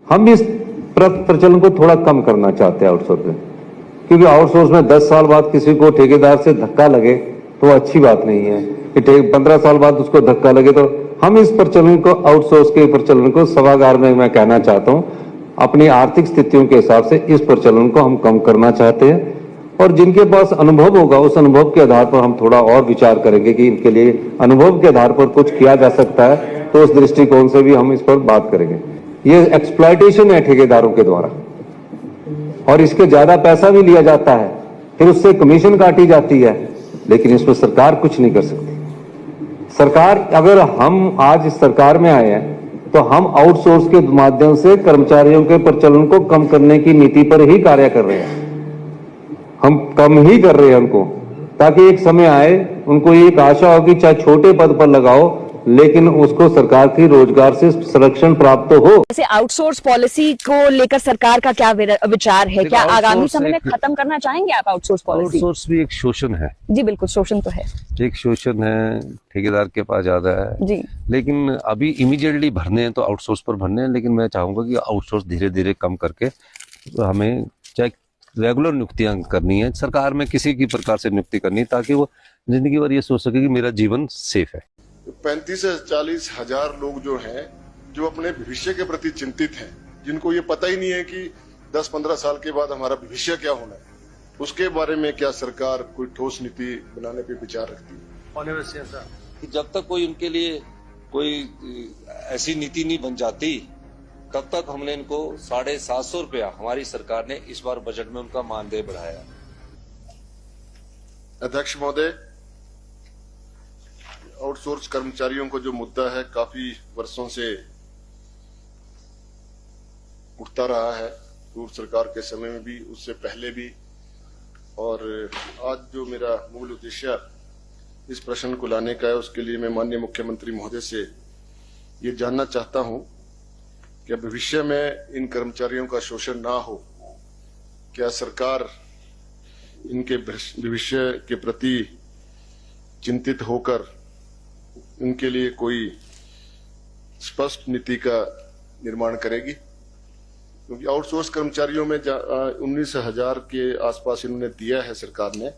हम इस प्रचलन को थोड़ा कम करना चाहते हैं आउटसोर्स में, क्योंकि आउटसोर्स में 10 साल बाद किसी को ठेकेदार से धक्का लगे तो अच्छी बात नहीं है कि 15 साल बाद उसको धक्का लगे। तो हम इस प्रचलन को, आउटसोर्स के प्रचलन को, सभागार में मैं कहना चाहता हूं, अपनी आर्थिक स्थितियों के हिसाब से इस प्रचलन को हम कम करना चाहते हैं। और जिनके पास अनुभव होगा उस अनुभव के आधार पर हम थोड़ा और विचार करेंगे कि इनके लिए अनुभव के आधार पर कुछ किया जा सकता है, तो उस दृष्टिकोण से भी हम इस पर बात करेंगे। ये एक्सप्लॉयटेशन है ठेकेदारों के द्वारा, और इसके ज्यादा पैसा भी लिया जाता है, फिर उससे कमीशन काटी जाती है, लेकिन इस पर सरकार कुछ नहीं कर सकती। सरकार, अगर हम आज इस सरकार में आए हैं तो हम आउटसोर्स के माध्यम से कर्मचारियों के प्रचलन को कम करने की नीति पर ही कार्य कर रहे हैं। हम कम ही कर रहे हैं उनको, ताकि एक समय आए उनको एक आशा हो कि चाहे छोटे पद पर लगाओ, लेकिन उसको सरकार की रोजगार से संरक्षण प्राप्त हो। जैसे आउटसोर्स पॉलिसी को लेकर सरकार का क्या विचार है? क्या आगामी समय में खत्म करना चाहेंगे आप आउटसोर्स पॉलिसी? आउटसोर्स भी एक शोषण है। जी बिल्कुल, शोषण तो है, एक शोषण है, ठेकेदार के पास ज्यादा है जी। लेकिन अभी इमीडिएटली भरने हैं तो आउटसोर्स पर भरने हैं, लेकिन मैं चाहूंगा कि आउटसोर्स धीरे धीरे कम करके हमें चाहे रेगुलर नियुक्तियां करनी है, सरकार में किसी की प्रकार से नियुक्ति करनी है, ताकि वो जिंदगी भर ये सोच सके कि मेरा जीवन सेफ है। 35 से 40 हजार लोग जो हैं, जो अपने भविष्य के प्रति चिंतित हैं, जिनको ये पता ही नहीं है कि 10-15 साल के बाद हमारा भविष्य क्या होना है, उसके बारे में क्या सरकार कोई ठोस नीति बनाने पे विचार रखती है? कि जब तक कोई उनके लिए कोई ऐसी नीति नहीं बन जाती, तब तक हमने इनको 750 रुपया, हमारी सरकार ने इस बार बजट में उनका मानदेय बढ़ाया। अध्यक्ष महोदय, आउटसोर्स कर्मचारियों को जो मुद्दा है काफी वर्षों से उठता रहा है, पूर्व सरकार के समय में भी, उससे पहले भी, और आज जो मेरा मूल उद्देश्य इस प्रश्न को लाने का है, उसके लिए मैं माननीय मुख्यमंत्री महोदय से ये जानना चाहता हूं कि भविष्य में इन कर्मचारियों का शोषण ना हो, क्या सरकार इनके भविष्य के प्रति चिंतित होकर उनके लिए कोई स्पष्ट नीति का निर्माण करेगी? क्योंकि आउटसोर्स कर्मचारियों में 19,000 के आसपास इन्होंने दिया है सरकार ने,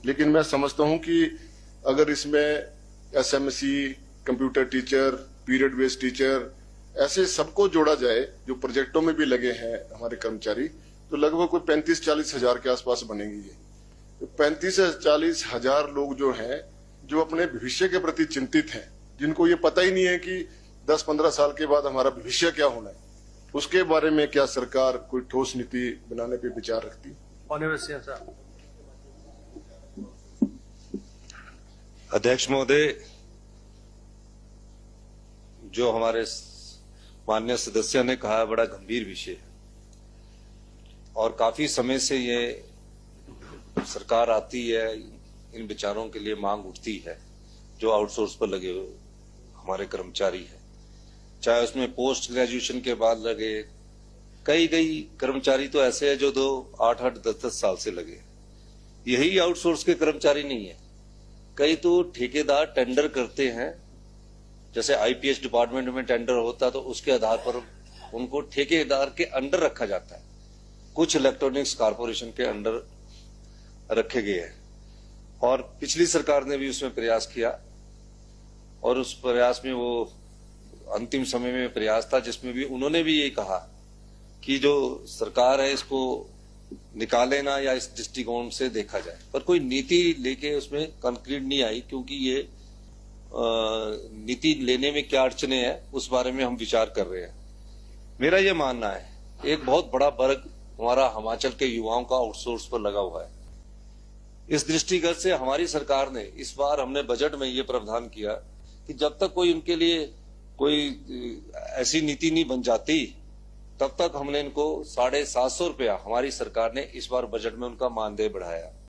लेकिन मैं समझता हूं कि अगर इसमें SMC, computer teacher, period based teacher, ऐसे सबको जोड़ा जाए जो प्रोजेक्टों में भी लगे हैं हमारे कर्मचारी, तो लगभग कोई 35-40 हजार के आसपास बनेंगी। ये तो 35 से 40 हजार लोग जो हैं, जो अपने भविष्य के प्रति चिंतित हैं, जिनको ये पता ही नहीं है कि 10-15 साल के बाद हमारा भविष्य क्या होना है, उसके बारे में क्या सरकार कोई ठोस नीति बनाने पे विचार रखती है? अध्यक्ष महोदय, जो हमारे माननीय सदस्य ने कहा, बड़ा गंभीर विषय है और काफी समय से ये सरकार आती है, इन विचारों के लिए मांग उठती है। जो आउटसोर्स पर लगे हुए हमारे कर्मचारी हैं, चाहे उसमें पोस्ट ग्रेजुएशन के बाद लगे, कई कर्मचारी तो ऐसे हैं जो 8-8, 10-10 साल से लगे। यही आउटसोर्स के कर्मचारी नहीं है, कई तो ठेकेदार टेंडर करते हैं, जैसे आईपीएस डिपार्टमेंट में टेंडर होता है तो उसके आधार पर उनको ठेकेदार के अंडर रखा जाता है। कुछ इलेक्ट्रॉनिक्स कारपोरेशन के अंडर रखे गए हैं, और पिछली सरकार ने भी उसमें प्रयास किया, और उस प्रयास में वो अंतिम समय में प्रयास था जिसमें भी उन्होंने भी ये कहा कि जो सरकार है इसको निकाले ना, या इस दृष्टिकोण से देखा जाए, पर कोई नीति लेके उसमें कंक्रीट नहीं आई, क्योंकि ये नीति लेने में क्या अड़चने हैं उस बारे में हम विचार कर रहे हैं। मेरा ये मानना है, एक बहुत बड़ा वर्ग हमारा हिमाचल के युवाओं का आउटसोर्स पर लगा हुआ है। इस दृष्टिगत से हमारी सरकार ने इस बार, हमने बजट में ये प्रावधान किया कि जब तक कोई उनके लिए कोई ऐसी नीति नहीं बन जाती, तब तक हमने इनको 750 रुपया, हमारी सरकार ने इस बार बजट में उनका मानदेय बढ़ाया।